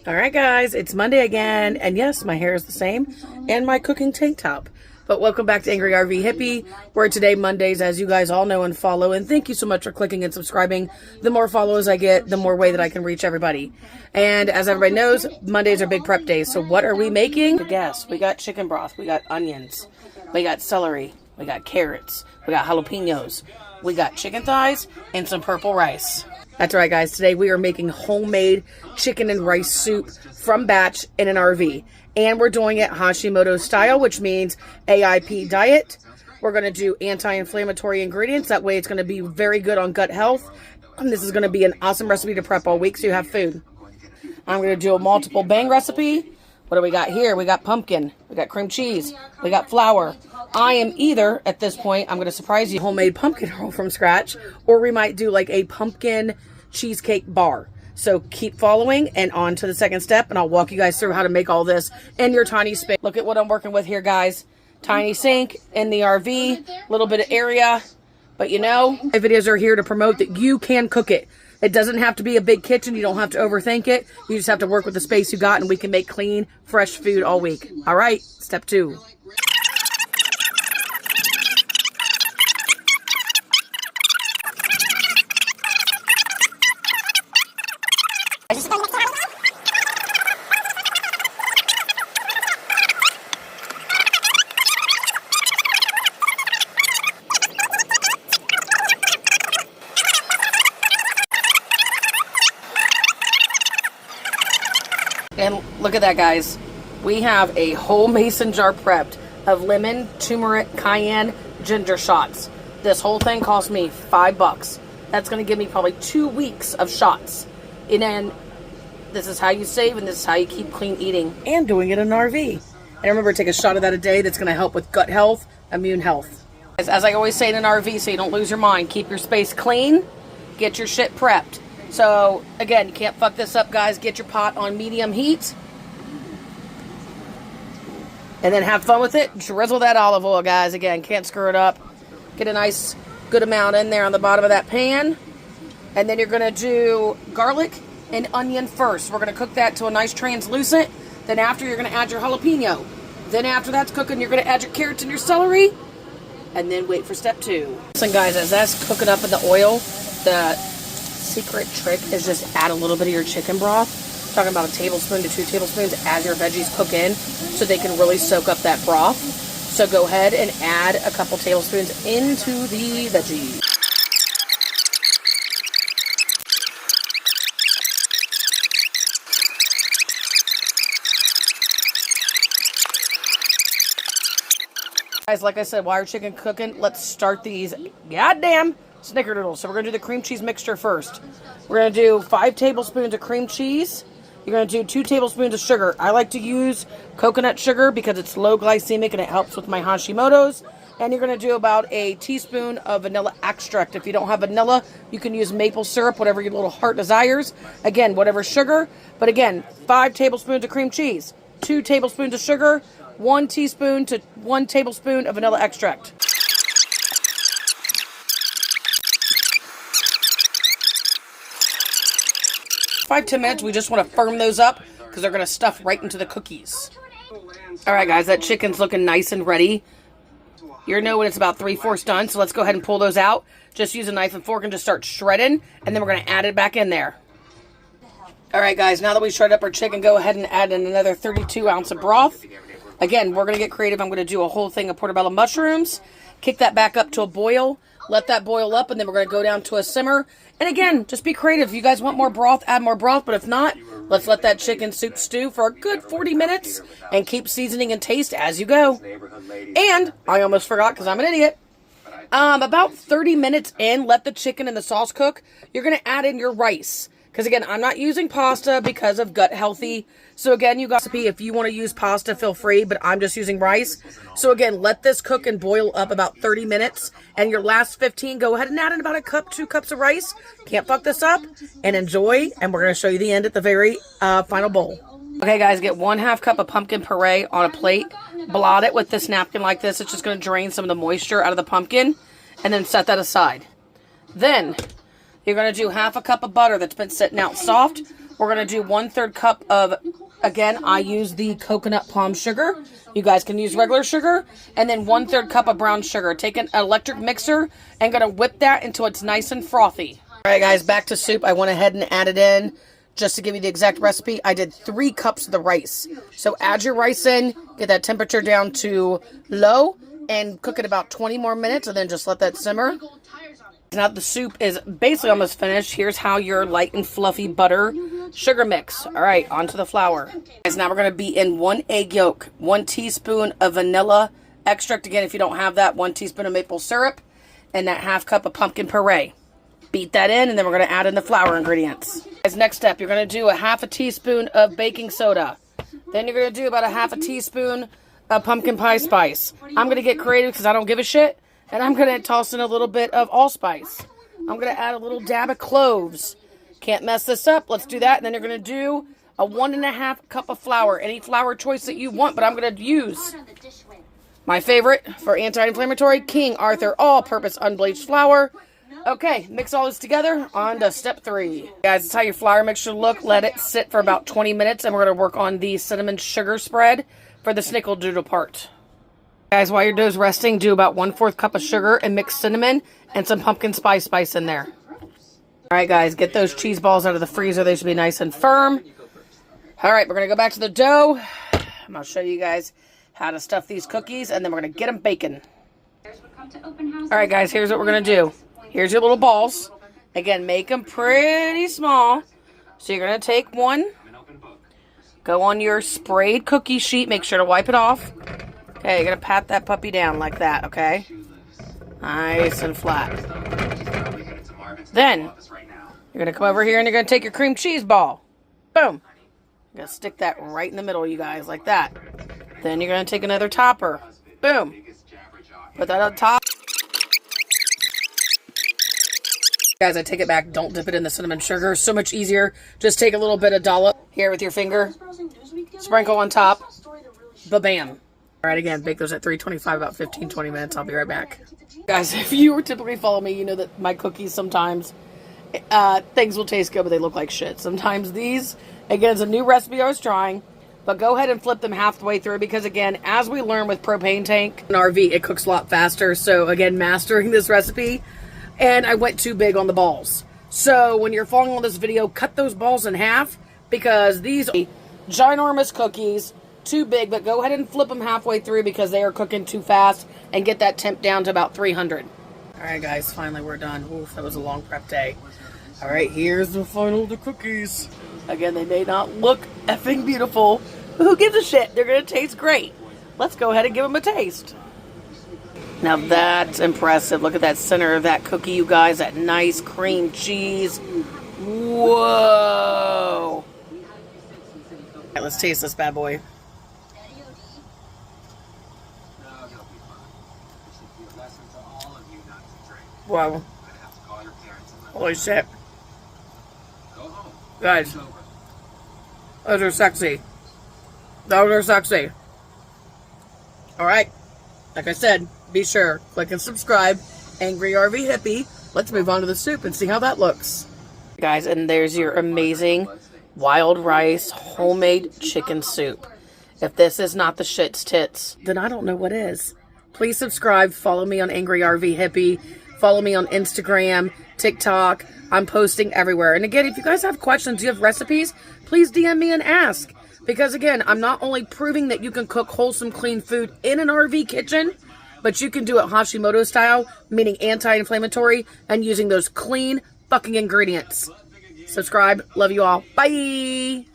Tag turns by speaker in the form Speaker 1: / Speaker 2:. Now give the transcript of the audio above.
Speaker 1: All right, guys, it's Monday again, and yes, my hair is the same, and my cooking tank top. But welcome back to Angry RV Hippie, where today, Mondays, as you guys all know and follow, and thank you so much for clicking and subscribing. The more follows I get, the more way that I can reach everybody. And as everybody knows, Mondays are big prep days, so what are we making? Guess. We got chicken broth, we got onions, we got celery, we got carrots, we got jalapenos, we got chicken thighs, and some purple rice. That's right, guys. Today we are making homemade chicken and rice soup from batch in an RV. And we're doing it Hashimoto style, which means AIP diet. We're going to do anti-inflammatory ingredients. That way it's going to be very good on gut health. And this is going to be an awesome recipe to prep all week so you have food. I'm going to do a multiple bang recipe. What do we got here? We got pumpkin. We got cream cheese. We got flour. I am either, at this point, I'm going to surprise you, homemade pumpkin roll from scratch, or we might do like a pumpkin cheesecake bar. So keep following and on to the second step, and I'll walk you guys through how to make all this in your tiny space. Look at what I'm working with here, guys. Tiny sink in the RV, a little bit of area, but you know, my videos are here to promote that you can cook it. It doesn't have to be a big kitchen. You don't have to overthink it. You just have to work with the space you got, and we can make clean, fresh food all week. All right, step 2. And look at that, guys. We have a whole mason jar prepped of lemon, turmeric, cayenne, ginger shots. This whole thing cost me $5. That's going to give me probably 2 weeks of shots. And then this is how you save, and this is how you keep clean eating and doing it in an RV. And remember, take a shot of that a day. That's going to help with gut health, immune health. As I always say in an RV, so you don't lose your mind, keep your space clean, get your shit prepped. So, again, you can't fuck this up, guys. Get your pot on medium heat. And then have fun with it. Drizzle that olive oil, guys. Again, can't screw it up. Get a nice, good amount in there on the bottom of that pan. And then you're going to do garlic and onion first. We're going to cook that to a nice translucent. Then after, you're going to add your jalapeno. Then after that's cooking, you're going to add your carrots and your celery. And then wait for step 2. Listen, guys, as that's cooking up in the oil, the secret trick is just add a little bit of your chicken broth. I'm talking about a tablespoon to 2 tablespoons as your veggies cook in so they can really soak up that broth. So go ahead and add a couple tablespoons into the veggies. Guys, like I said, while your chicken cooking, let's start these goddamn snickerdoodles. So we're going to do the cream cheese mixture first. We're going to do 5 tablespoons of cream cheese. You're going to do 2 tablespoons of sugar. I like to use coconut sugar because it's low glycemic and it helps with my Hashimoto's. And you're going to do about a teaspoon of vanilla extract. If you don't have vanilla, you can use maple syrup, whatever your little heart desires. Again, whatever sugar. But again, 5 tablespoons of cream cheese, 2 tablespoons of sugar, 1 teaspoon to 1 tablespoon of vanilla extract. 5-10 minutes, we just want to firm those up because they're going to stuff right into the cookies. Alright, guys, that chicken's looking nice and ready. You know when it's about 3/4 done, so let's go ahead and pull those out. Just use a knife and fork and just start shredding, and then we're going to add it back in there. Alright, guys, now that we shredded up our chicken, go ahead and add in another 32 ounce of broth. Again, we're going to get creative. I'm going to do a whole thing of portobello mushrooms. Kick that back up to a boil. Let that boil up, and then we're going to go down to a simmer. And again, just be creative. If you guys want more broth, add more broth. But if not, let's let that chicken soup stew for a good 40 minutes and keep seasoning and taste as you go. And I almost forgot because I'm an idiot. About 30 minutes in, let the chicken and the sauce cook. You're going to add in your rice. Because again, I'm not using pasta because of gut healthy. So again, you guys, if you want to use pasta, feel free, but I'm just using rice. So again, let this cook and boil up about 30 minutes. And your last 15, go ahead and add in about a cup, 2 cups of rice. Can't fuck this up. And enjoy. And we're going to show you the end at the very final bowl. Okay, guys, get 1/2 cup of pumpkin puree on a plate. Blot it with this napkin like this. It's just going to drain some of the moisture out of the pumpkin. And then set that aside. Then you're going to do 1/2 cup of butter that's been sitting out soft. We're going to do 1/3 cup of, again, I use the coconut palm sugar. You guys can use regular sugar. And then 1/3 cup of brown sugar. Take an electric mixer and going to whip that until it's nice and frothy. All right, guys, back to soup. I went ahead and added in, just to give you the exact recipe, I did 3 cups of the rice. So add your rice in, get that temperature down to low, and cook it about 20 more minutes, and then just let that simmer. Now the soup is basically almost finished. Here's how your light and fluffy butter sugar mix. All right, onto the flour. Guys, now we're going to beat in 1 egg yolk, 1 teaspoon of vanilla extract. Again, if you don't have that, 1 teaspoon of maple syrup, and that 1/2 cup of pumpkin puree. Beat that in, and then we're going to add in the flour ingredients. Guys, next step, you're going to do a 1/2 teaspoon of baking soda. Then you're going to do about a 1/2 teaspoon of pumpkin pie spice. I'm going to get creative because I don't give a shit. And I'm going to toss in a little bit of allspice. I'm going to add a little dab of cloves. Can't mess this up. Let's do that. And then you're going to do a 1.5 cup of flour. Any flour choice that you want, but I'm going to use my favorite for anti-inflammatory, King Arthur all-purpose unbleached flour. Okay, mix all this together. On to step 3. Guys, that's how your flour mix should look. Let it sit for about 20 minutes, and we're going to work on the cinnamon sugar spread for the snickerdoodle part. Guys, while your dough's resting, do about 1/4 cup of sugar and mix cinnamon and some pumpkin spice in there. All right, guys, get those cheese balls out of the freezer. They should be nice and firm. All right, we're going to go back to the dough. I'm going to show you guys how to stuff these cookies, and then we're going to get them baking. All right, guys, here's what we're going to do. Here's your little balls. Again, make them pretty small. So you're going to take one, go on your sprayed cookie sheet. Make sure to wipe it off. Okay, you're going to pat that puppy down like that, okay? Nice and flat. Then, you're going to come over here and you're going to take your cream cheese ball. Boom. You're going to stick that right in the middle, you guys, like that. Then you're going to take another topper. Boom. Put that on top. Guys, I take it back. Don't dip it in the cinnamon sugar. So much easier. Just take a little bit of dollop here with your finger. Sprinkle on top. Ba-bam. All right, again, bake those at 325, about 15-20 minutes. I'll be right back. Guys, if you typically follow me, you know that my cookies sometimes, things will taste good, but they look like shit. Sometimes these, again, it's a new recipe I was trying, but go ahead and flip them halfway through because, again, as we learn with propane tank and RV, it cooks a lot faster. So, again, mastering this recipe, and I went too big on the balls. So, when you're following on this video, cut those balls in half because these are ginormous cookies. Too big, but go ahead and flip them halfway through because they are cooking too fast and get that temp down to about 300. All right, guys, finally we're done. Oof, that was a long prep day. All right, here's the final of the cookies. Again, they may not look effing beautiful, but who gives a shit? They're going to taste great. Let's go ahead and give them a taste. Now that's impressive. Look at that center of that cookie, you guys. That nice cream cheese. Whoa. All right, let's taste this bad boy. Wow. Holy shit. Guys. Those are sexy. Those are sexy. Alright. Like I said, be sure, click and subscribe. Angry RV Hippie. Let's move on to the soup and see how that looks. Guys, and there's your amazing wild rice homemade chicken soup. If this is not the shit's tits, then I don't know what is. Please subscribe. Follow me on Angry RV Hippie. Follow me on Instagram, TikTok. I'm posting everywhere. And again, if you guys have questions, you have recipes, please DM me and ask. Because again, I'm not only proving that you can cook wholesome, clean food in an RV kitchen, but you can do it Hashimoto style, meaning anti-inflammatory, and using those clean fucking ingredients. Subscribe. Love you all. Bye.